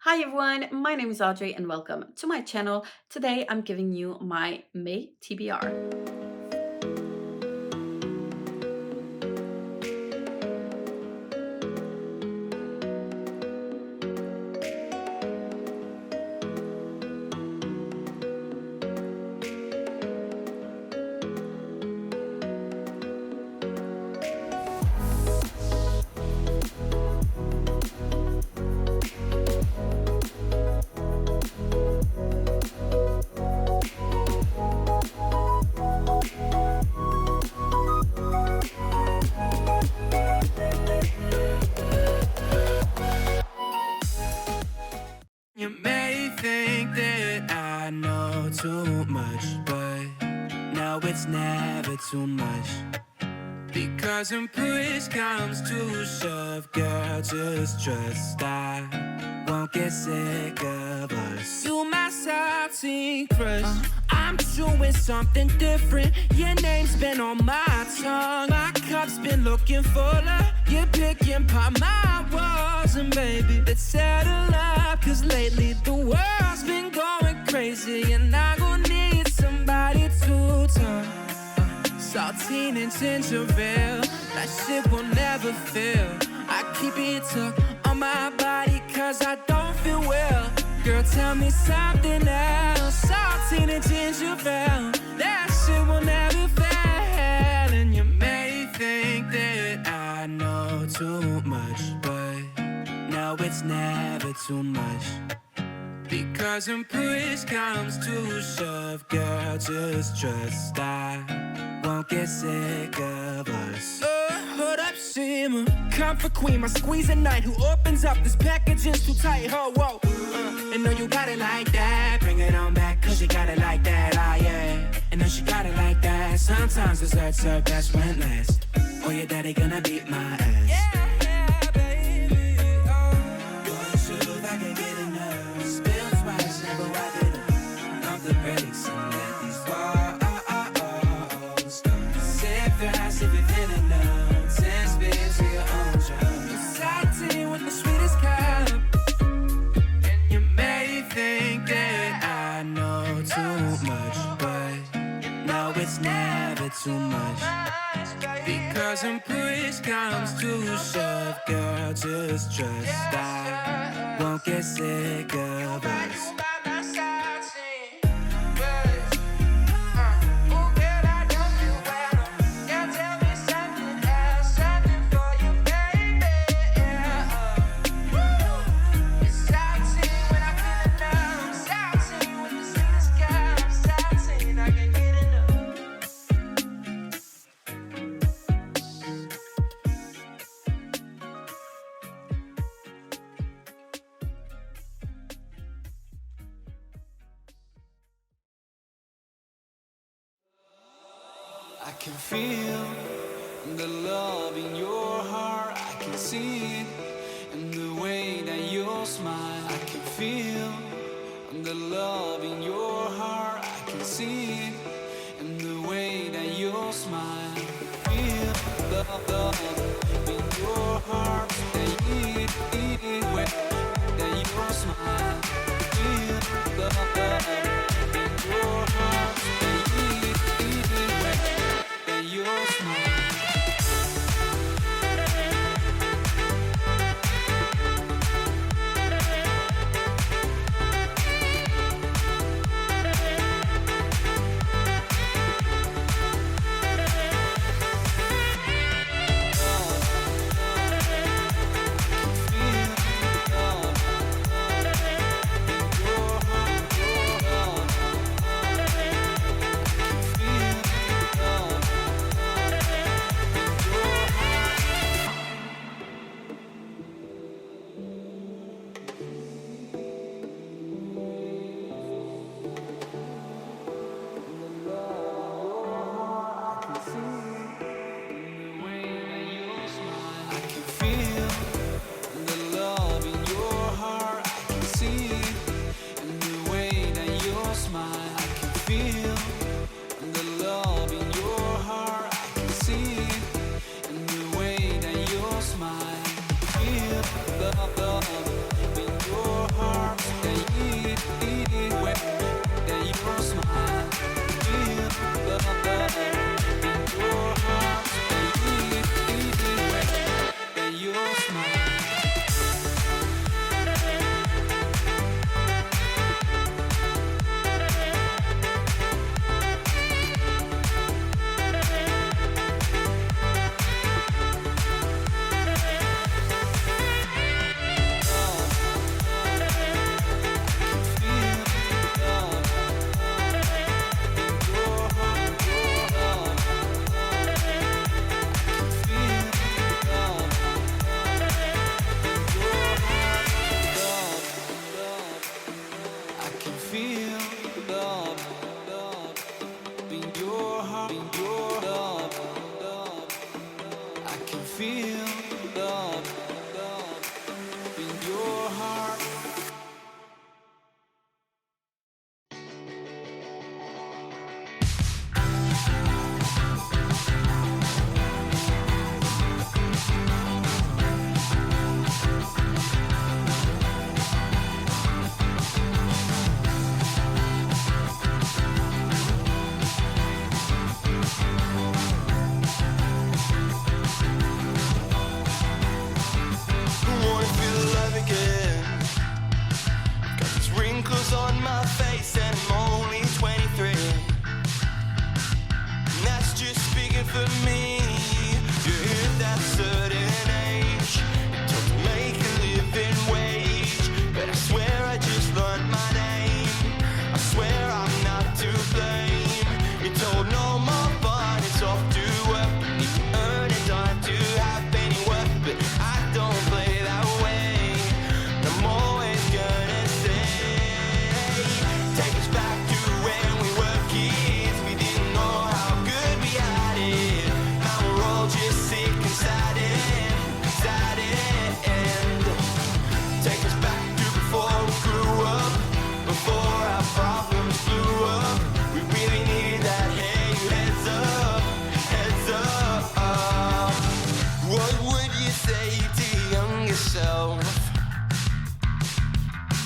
Hi everyone, my name is Audrey and welcome to my channel. Today I'm giving you my May TBR. You may think that I know too much, but no, it's never too much. Because when push comes to shove, girl, just trust I won't get sick of us. You my salty crush. I'm doing something different. Your name's been on my tongue. My cup's been looking fuller. You're picking apart my walls. And baby, let's settle up. Cause lately the world's been going crazy. And I gon' need somebody to talk. Saltine and ginger ale, that shit will never fail. I keep it tucked on my body cause I don't feel well. Girl, tell me something else. Saltine and ginger ale, that shit will never fail. And you may think that I know too much, but no, it's never too much. Because when push comes to shove, girl, just trust I won't get sick of us. Hold up, shimmer. Comfort queen, my squeezing knight who opens up this packaging's too tight. Ho, whoa. And know you got it like that. Bring it on back, cause you got it like that. Ah, yeah. And know she got it like that. Sometimes desserts serve best when last. Oh, your daddy gonna beat my ass. Yeah, baby. Oh. One shoe, I can get enough. Spill twice, never wipe it up. Pump the brakes and let these walls start. Sip fast if you're feeling numb. 10 spins to your own job. You're salty with the sweetest cup. And you may think that I know too much, but no, it's never too much. Because when push comes to shove, girl, just trust I won't get sick of us. I can feel the love in your heart. I can see it in the way that you smile. I can feel the love in your heart. I can see it in the way that you smile. Feel the love in your heart. That way that you smile. Feel the love in your heart. Your smile.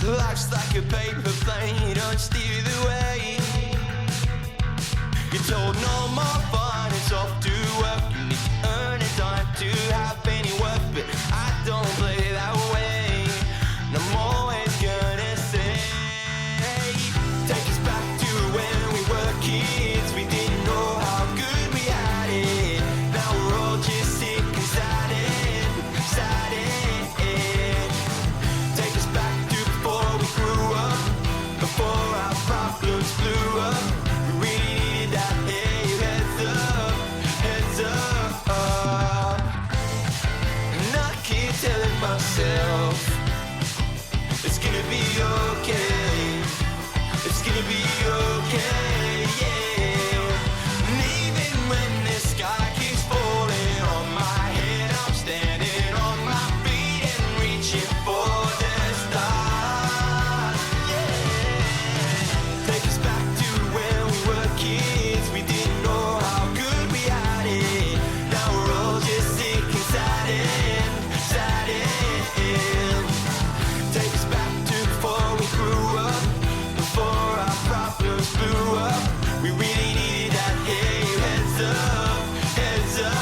Life's like a paper plane, don't steer the way. You're told no more fun, it's off to work. You need to earn a dime to have any work, but I don't play that way. And I'm always gonna say, take us back to when we were kids. We didn't know how good we had it. Now we're all just sick and saddened, saddened. Take us back to before we grew up, before our problems blew up. We really needed that, hey, heads up, heads up. And I keep telling myself, it's gonna be okay, it's gonna be okay, yeah. And even when the sky keeps falling on my head, I'm standing on my feet and reaching for the stars, yeah. Take us back to when we were kids. We didn't know how good we had it. Now we're all just sick and saddened, saddened. Take us back to before we grew up, before our problems blew up. We really needed that, hey, heads up, heads up.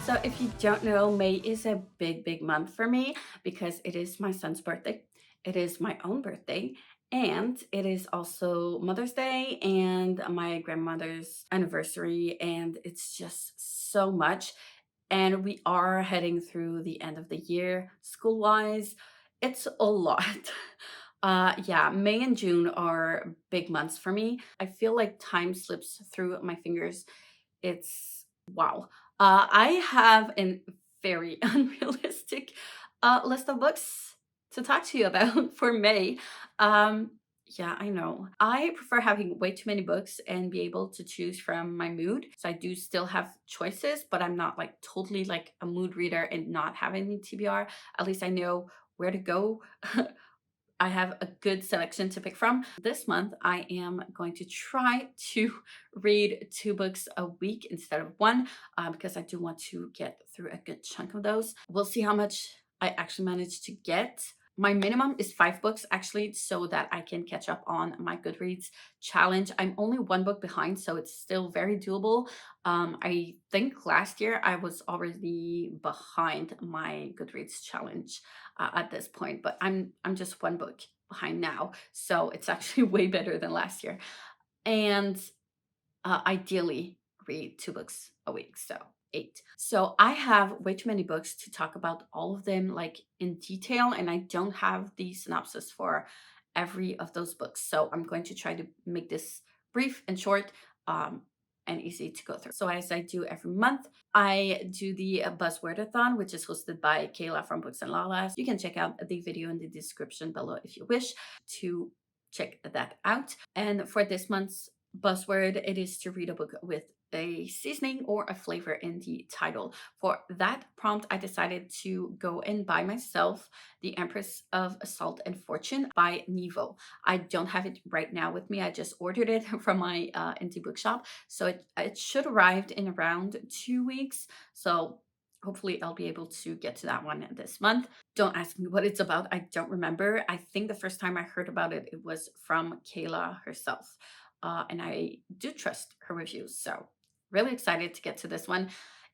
So if you don't know, May is a big month for me because it is my son's birthday. It is my own birthday. And it is also Mother's Day and my grandmother's anniversary. And it's just so much. And we are heading through the end of the year school wise. It's a lot. Yeah, May and June are big months for me. I feel like time slips through my fingers. It's wow. I have a very unrealistic list of books to talk to you about for May. Um, yeah, I know. I prefer having way too many books and be able to choose from my mood. So I do still have choices, but I'm not like totally like a mood reader and not having any TBR. At least I know where to go. I have a good selection to pick from. This month, I am going to try to read 2 books a week instead of one because I do want to get through a good chunk of those. We'll see how much I actually manage to get. My minimum is 5 books actually, so that I can catch up on my Goodreads challenge. I'm only 1 book behind, so it's still very doable. I think last year I was already behind my Goodreads challenge at this point, but I'm just 1 book behind now, so it's actually way better than last year. And ideally read 2 books a week, so 8. So I have way too many books to talk about all of them like in detail, and I don't have the synopsis for every of those books. So I'm going to try to make this brief and short. And easy to go through. So as I do every month, I do the Buzzwordathon, which is hosted by Kayla from Books and Lalas. You can check out the video in the description below if you wish to check that out. And for this month's buzzword, it is to read a book with a seasoning or a flavor in the title. For that prompt, I decided to go and buy myself The Empress of Salt and Fortune by Nevo. I don't have it right now with me. I just ordered it from my indie bookshop. So it should arrive in around 2 weeks. So hopefully I'll be able to get to that one this month. Don't ask me what it's about. I don't remember. I think the first time I heard about it, it was from Kayla herself. And I do trust her reviews. So really excited to get to this one.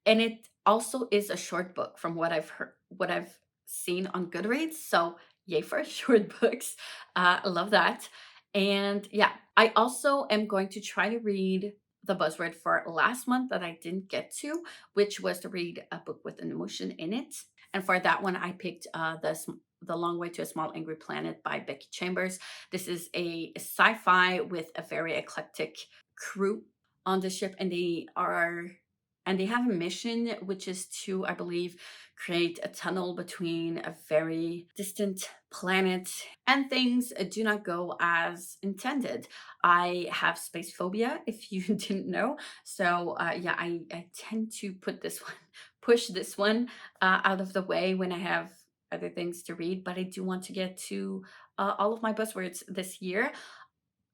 And it also is a short book from what I've heard, what I've seen on Goodreads. So yay for short books. I love that. And yeah, I also am going to try to read the buzzword for last month that I didn't get to, which was to read a book with an emotion in it. And for that one, I picked The Long Way to a Small Angry Planet by Becky Chambers. This is a sci-fi with a very eclectic crew on the ship, and they have a mission, which is to, I believe, create a tunnel between a very distant planet, and things do not go as intended. I have space phobia, if you didn't know. So yeah, I tend to push this one out of the way when I have other things to read, but I do want to get to all of my buzzwords this year.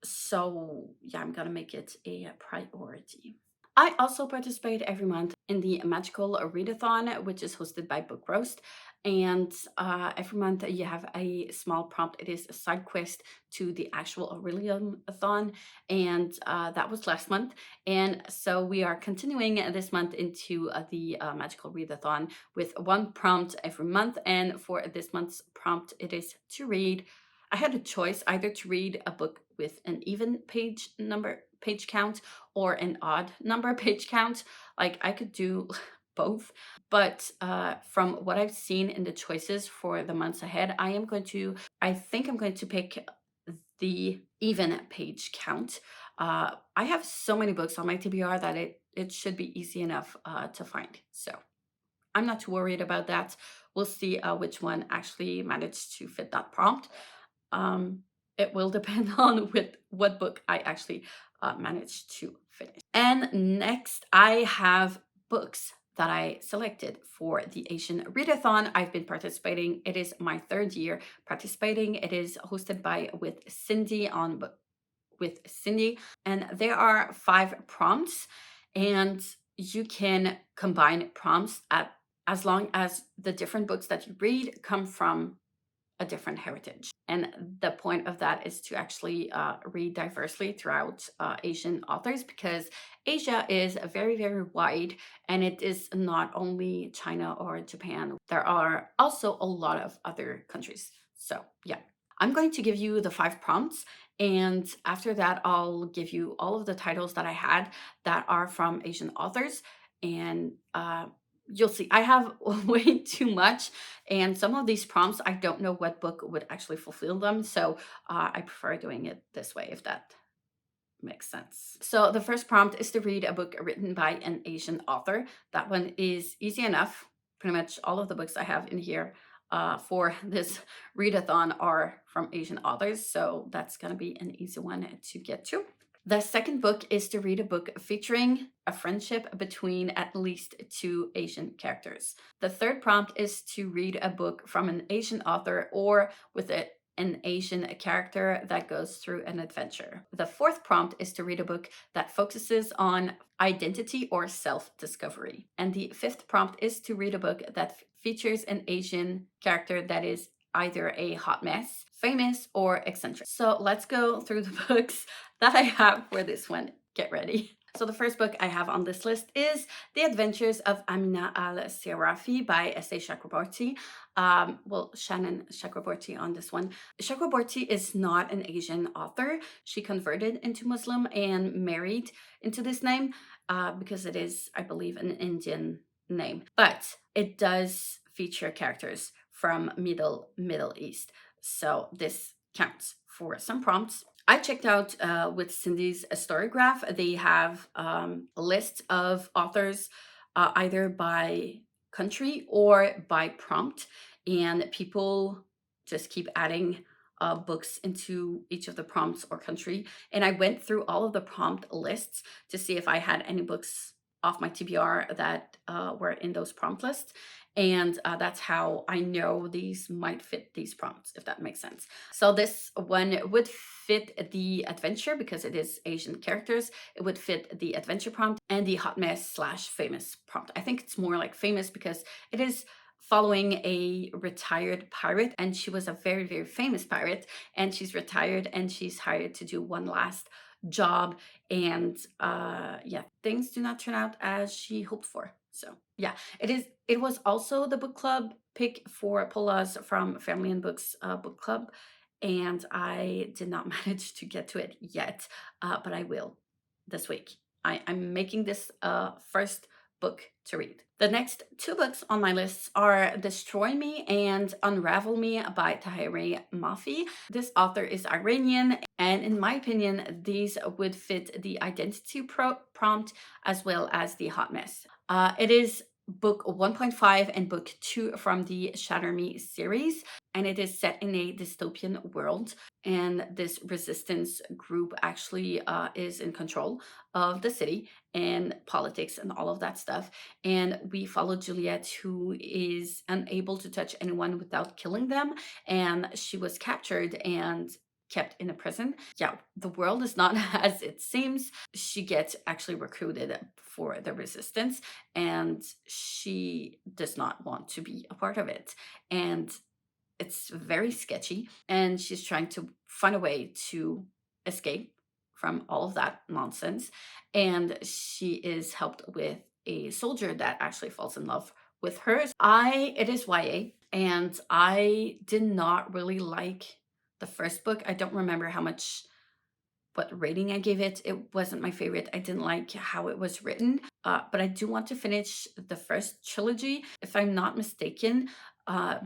So yeah, I'm gonna make it a priority. I also participate every month in the magical readathon, which is hosted by Book Roast. And every month you have a small prompt. It is a side quest to the actual Aurelium-a-thon, and that was last month. And so we are continuing this month into the magical readathon with one prompt every month. And for this month's prompt, it is to read. I had a choice either to read a book with an even page count or an odd number page count. Like I could do both, but from what I've seen in the choices for the months ahead, I think I'm going to pick the even page count. I have so many books on my TBR that it should be easy enough to find. So I'm not too worried about that. We'll see which one actually managed to fit that prompt. It will depend on what book I actually managed to finish. And next, I have books that I selected for the Asian Readathon. I've been participating. It is my third year participating. It is hosted by with Cindy, and there are 5 prompts, and you can combine prompts as long as the different books that you read come from a different heritage. And the point of that is to actually read diversely throughout Asian authors, because Asia is very, very wide, and it is not only China or Japan. There are also a lot of other countries. So yeah, I'm going to give you the 5 prompts, and after that, I'll give you all of the titles that I had that are from Asian authors. And you'll see I have way too much, and some of these prompts, I don't know what book would actually fulfill them. So I prefer doing it this way, if that makes sense. So the first prompt is to read a book written by an Asian author. That one is easy enough. Pretty much all of the books I have in here for this readathon are from Asian authors. So that's going to be an easy one to get to. The second book is to read a book featuring a friendship between at least 2 Asian characters. The third prompt is to read a book from an Asian author or with an Asian character that goes through an adventure. The fourth prompt is to read a book that focuses on identity or self-discovery. And the fifth prompt is to read a book that features an Asian character that is either a hot mess, famous, or eccentric. So let's go through the books that I have for this one. Get ready. So the first book I have on this list is The Adventures of Amina al-Sirafi by S.A. Chakraborty. Shannon Chakraborty on this one. Chakraborty is not an Asian author. She converted into Muslim and married into this name because it is, I believe, an Indian name. But it does feature characters from Middle East. So this counts for some prompts. I checked out with Cindy's story graph. They have a list of authors either by country or by prompt, and people just keep adding books into each of the prompts or country. And I went through all of the prompt lists to see if I had any books off my TBR that were in those prompt lists. And that's how I know these might fit these prompts, if that makes sense. So this one would fit the adventure because it is Asian characters. It would fit the adventure prompt and the hot mess / famous prompt. I think it's more like famous because it is following a retired pirate, and she was a very, very famous pirate, and she's retired and she's hired to do one last job, and yeah, things do not turn out as she hoped for. So yeah, it was also the book club pick for Paula's from Family and Books book club, and I did not manage to get to it yet, but I will this week. I'm making this first book to read. The next 2 books on my list are Destroy Me and Unravel Me by Tahiri Mafi. This author is Iranian, and in my opinion, these would fit the identity prompt as well as the hot mess. It is book 1.5 and book 2 from the Shatter Me series, and it is set in a dystopian world. And this resistance group actually is in control of the city and politics and all of that stuff. And we follow Juliet, who is unable to touch anyone without killing them. And she was captured and kept in a prison. Yeah, the world is not as it seems. She gets actually recruited for the resistance, and she does not want to be a part of it. And it's very sketchy, and she's trying to find a way to escape from all of that nonsense. And she is helped with a soldier that actually falls in love with her. It is YA, and I did not really like the first book. I don't remember how much what rating I gave it. It wasn't my favorite. I didn't like how it was written, but I do want to finish the first trilogy. If I'm not mistaken,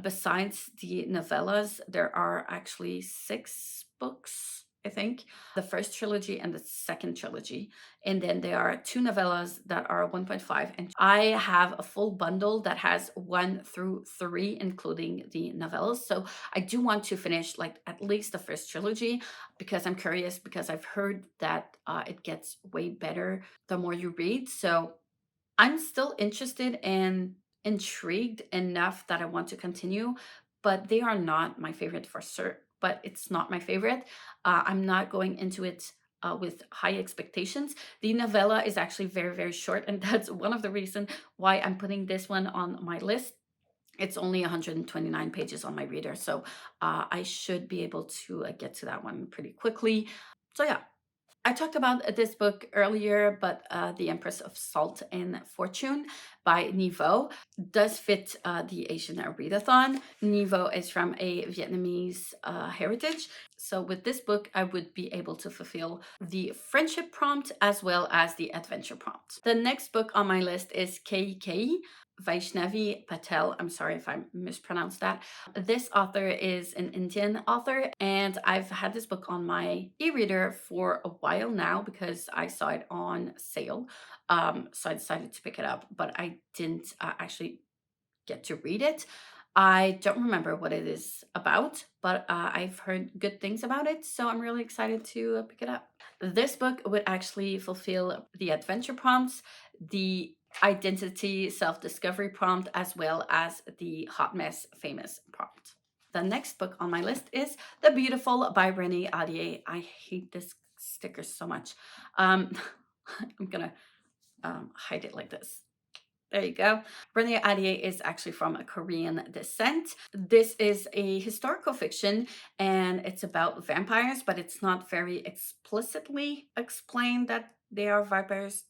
besides the novellas, there are actually 6 books, I think. The first trilogy and the second trilogy. And then there are 2 novellas that are 1.5. And I have a full bundle that has 1 through 3, including the novellas. So I do want to finish like at least the first trilogy, because I'm curious, because I've heard that it gets way better the more you read. So I'm still interested and intrigued enough that I want to continue, but they are not my favorite for sure. But it's not my favorite. I'm not going into it with high expectations. The novella is actually very, very short, and that's one of the reasons why I'm putting this one on my list. It's only 129 pages on my reader, so I should be able to get to that one pretty quickly. So yeah, I talked about this book earlier, but The Empress of Salt and Fortune by Niveau does fit the Asian readathon. Niveau is from a Vietnamese heritage. So with this book, I would be able to fulfill the friendship prompt as well as the adventure prompt. The next book on my list is Kei Vaishnavi Patel. I'm sorry if I mispronounced that. This author is an Indian author, and I've had this book on my e-reader for a while now because I saw it on sale. So I decided to pick it up, but I didn't actually get to read it. I don't remember what it is about, but I've heard good things about it, so I'm really excited to pick it up. This book would actually fulfill the adventure prompts, the identity self-discovery prompt, as well as the hot mess famous prompt. The next book on my list is The Beautiful by Readathon. I hate this sticker so much. I'm gonna hide it like this. There you go. Readathon is actually from a Korean descent. This is a historical fiction, and it's about vampires, but it's not very explicitly explained that they are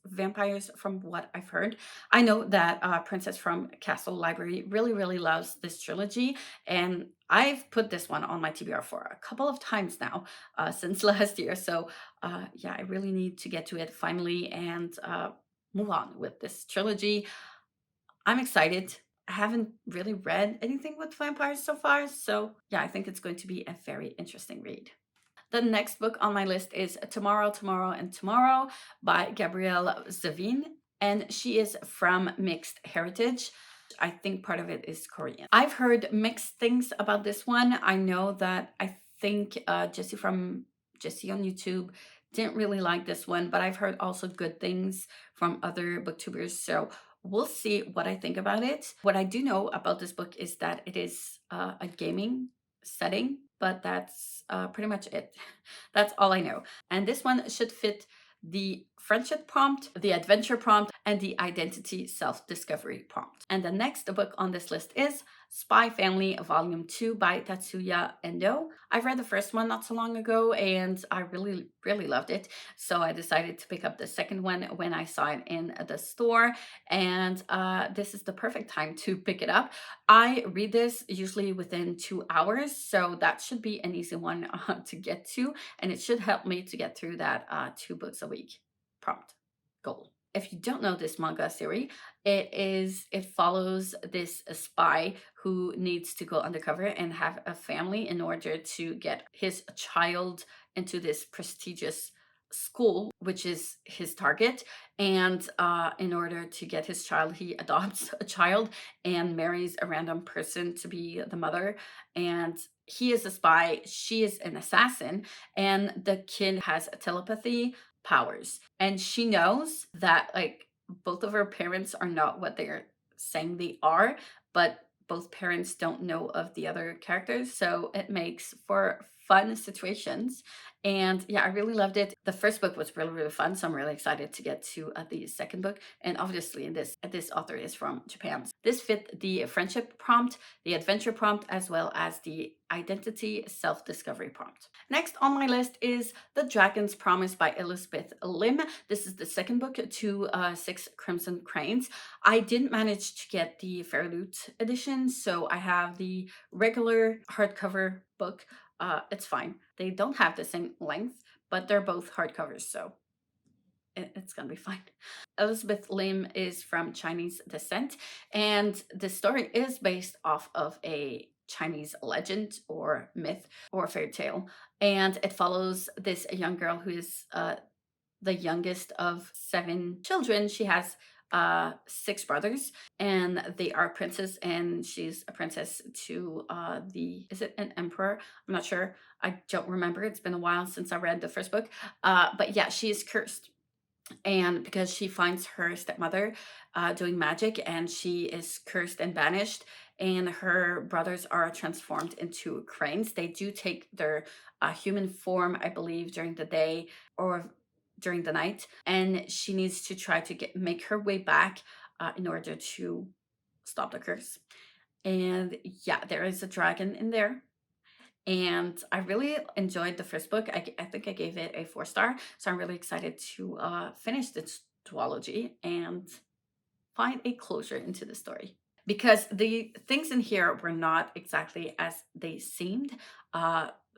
vampires from what I've heard. I know that Princess from Castle Library really, really loves this trilogy, and I've put this one on my TBR for a couple of times now since last year. So yeah, I really need to get to it finally and move on with this trilogy. I'm excited. I haven't really read anything with vampires so far, so yeah, I think it's going to be a very interesting read. The next book on my list is Tomorrow, Tomorrow, and Tomorrow by Gabrielle Zavine, and she is from Mixed Heritage. I think part of it is Korean. I've heard mixed things about this one. I know that I think Jessie on YouTube didn't really like this one, but I've heard also good things from other booktubers. So we'll see what I think about it. What I do know about this book is that it is a gaming setting, but that's pretty much it. That's all I know. And this one should fit the friendship prompt, the adventure prompt, and the identity self-discovery prompt. And the next book on this list is Spy Family Volume 2 by Tatsuya Endo. I read the first one not so long ago, and I really, really loved it. So I decided to pick up the second one when I saw it in the store, and this is the perfect time to pick it up. I read this usually within 2 hours, so that should be an easy one to get to, and it should help me to get through that 2 books a week prompt goal. If you don't know this manga series, it follows this spy who needs to go undercover and have a family in order to get his child into this prestigious school, which is his target. And in order to get his child, he adopts a child and marries a random person to be the mother. And he is a spy, she is an assassin, and the kid has telepathy powers. And she knows that, like, both of her parents are not what they're saying they are, but both parents don't know of the other characters. So it makes for fun situations. And yeah, I really loved it. The first book was really, really fun. So I'm really excited to get to the second book. And obviously, this author is from Japan. This fit the friendship prompt, the adventure prompt, as well as the identity self-discovery prompt. Next on my list is The Dragon's Promise by Elizabeth Lim. This is the second book to Six Crimson Cranes. I didn't manage to get the Fairloot edition, so I have the regular hardcover book. It's fine. They don't have the same length, but they're both hardcovers, so it's gonna be fine. Elizabeth Lim is from Chinese descent, and the story is based off of a Chinese legend or myth or fairy tale, and it follows this young girl who is the youngest of 7 children. She has 6 brothers, and they are princes, and she's a princess to the, is it an emperor? I'm not sure. I don't remember. It's been a while since I read the first book. But yeah, she is cursed, and because she finds her stepmother doing magic, and she is cursed and banished, and her brothers are transformed into cranes. They do take their human form, I believe, during the day or during the night, and she needs to try to make her way back in order to stop the curse. And yeah, there is a dragon in there, and I really enjoyed the first book. I think I gave it a 4 star. So I'm really excited to finish this duology and find a closure into the story. Because the things in here were not exactly as they seemed.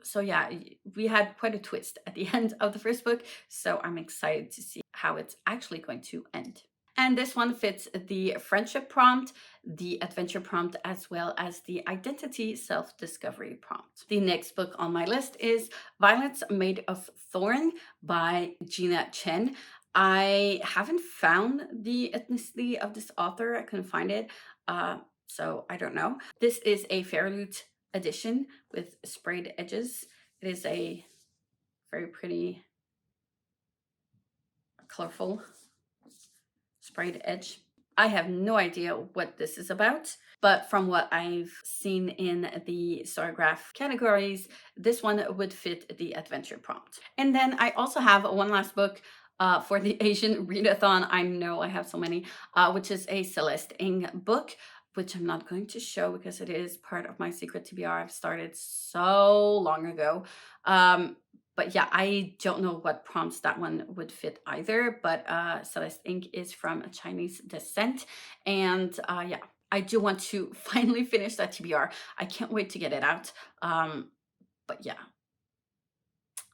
So yeah, we had quite a twist at the end of the first book. So I'm excited to see how it's actually going to end. And this one fits the friendship prompt, the adventure prompt, as well as the identity self-discovery prompt. The next book on my list is Violets Made of Thorn by Gina Chen. I haven't found the ethnicity of this author. I couldn't find it. So I don't know. This is a Fairloot edition with sprayed edges. It is a very pretty, colorful sprayed edge. I have no idea what this is about, but from what I've seen in the Storygraph categories, this one would fit the adventure prompt. And then I also have one last book for the Asian Readathon. I know I have so many, which is a Celeste Ng book, which I'm not going to show because it is part of my secret TBR I've started so long ago. But yeah, I don't know what prompts that one would fit either, but Celeste Inc. is from a Chinese descent. And yeah, I do want to finally finish that TBR. I can't wait to get it out. But yeah,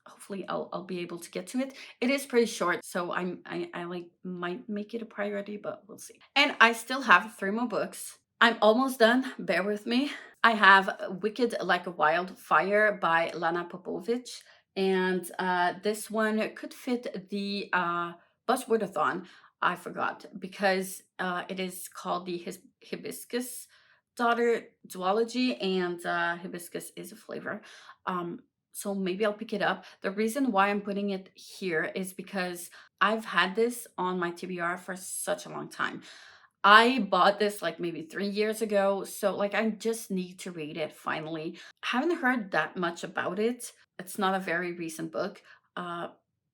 hopefully I'll be able to get to it. It is pretty short, so I like might make it a priority, but we'll see. And I still have 3 more books. I'm almost done, bear with me. I have Wicked Like a Wildfire by Lana Popovich, and this one could fit the Buzzwordathon. I forgot because it is called the Hibiscus Daughter Duology, and hibiscus is a flavor. So maybe I'll pick it up. The reason why I'm putting it here is because I've had this on my TBR for such a long time. I bought this like maybe 3 years ago, so like I just need to read it finally. Haven't heard that much about it. It's not a very recent book. Uh,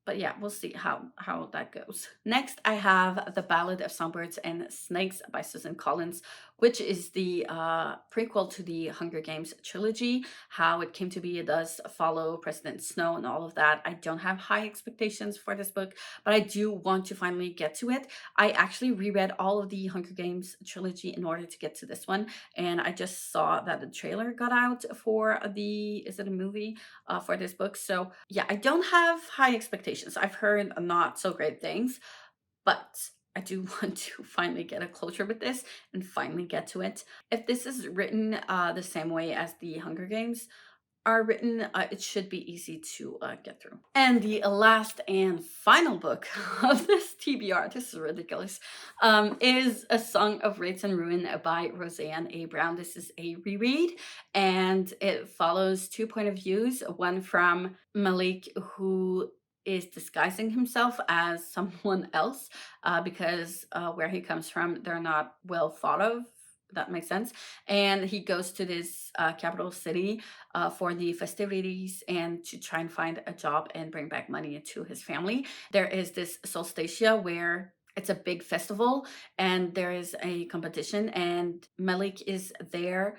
but yeah, we'll see how that goes. Next, I have The Ballad of Songbirds and Snakes by Susan Collins, which is the prequel to the Hunger Games trilogy. How it came to be, it does follow President Snow and all of that. I don't have high expectations for this book, but I do want to finally get to it. I actually reread all of the Hunger Games trilogy in order to get to this one, and I just saw that the trailer got out for the, is it a movie, for this book. So yeah, I don't have high expectations. I've heard not so great things, but I do want to finally get a closure with this and finally get to it. If this is written the same way as the Hunger Games are written, it should be easy to get through. And the last and final book of this TBR, this is ridiculous, is A Song of Raids and Ruin by Roseanne A. Brown. This is a reread, and it follows two point of views, one from Malik, who is disguising himself as someone else because where he comes from, they're not well thought of. That makes sense. And he goes to this capital city for the festivities and to try and find a job and bring back money to his family. There is this solsticia where it's a big festival and there is a competition, and Malik is there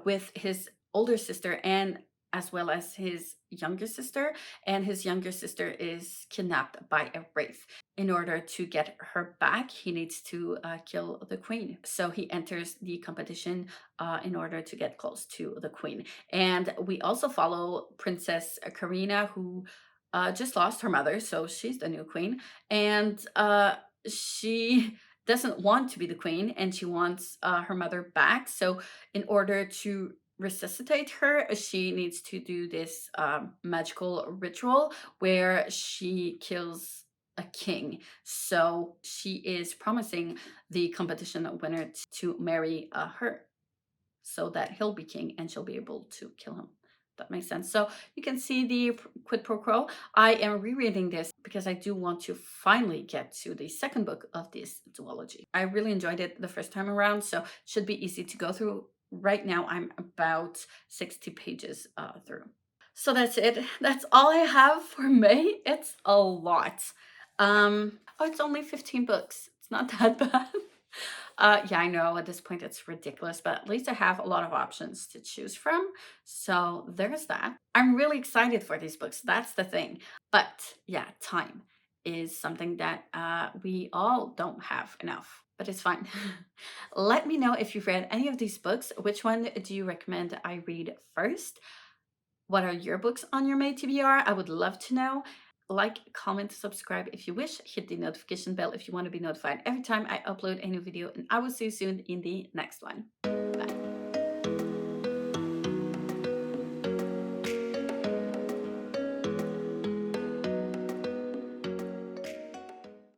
with his older sister and as well as his younger sister, and his younger sister is kidnapped by a wraith. In order to get her back, he needs to kill the queen. So he enters the competition in order to get close to the queen. And we also follow Princess Karina, who just lost her mother, so she's the new queen. And she doesn't want to be the queen, and she wants her mother back. So in order to resuscitate her, she needs to do this magical ritual where she kills a king. So she is promising the competition winner to marry her so that he'll be king and she'll be able to kill him. That makes sense. So you can see the quid pro quo. I am rereading this because I do want to finally get to the second book of this duology. I really enjoyed it the first time around, so it should be easy to go through. Right now, I'm about 60 pages through. So that's it. That's all I have for May. It's a lot. Oh, it's only 15 books. It's not that bad. Yeah, I know at this point it's ridiculous, but at least I have a lot of options to choose from. So there's that. I'm really excited for these books. That's the thing. But yeah, time is something that we all don't have enough, but it's fine. Let me know if you've read any of these books. Which one do you recommend I read first? What are your books on your May TBR? I would love to know. Like, comment, subscribe if you wish. Hit the notification bell if you want to be notified every time I upload a new video. And I will see you soon in the next one.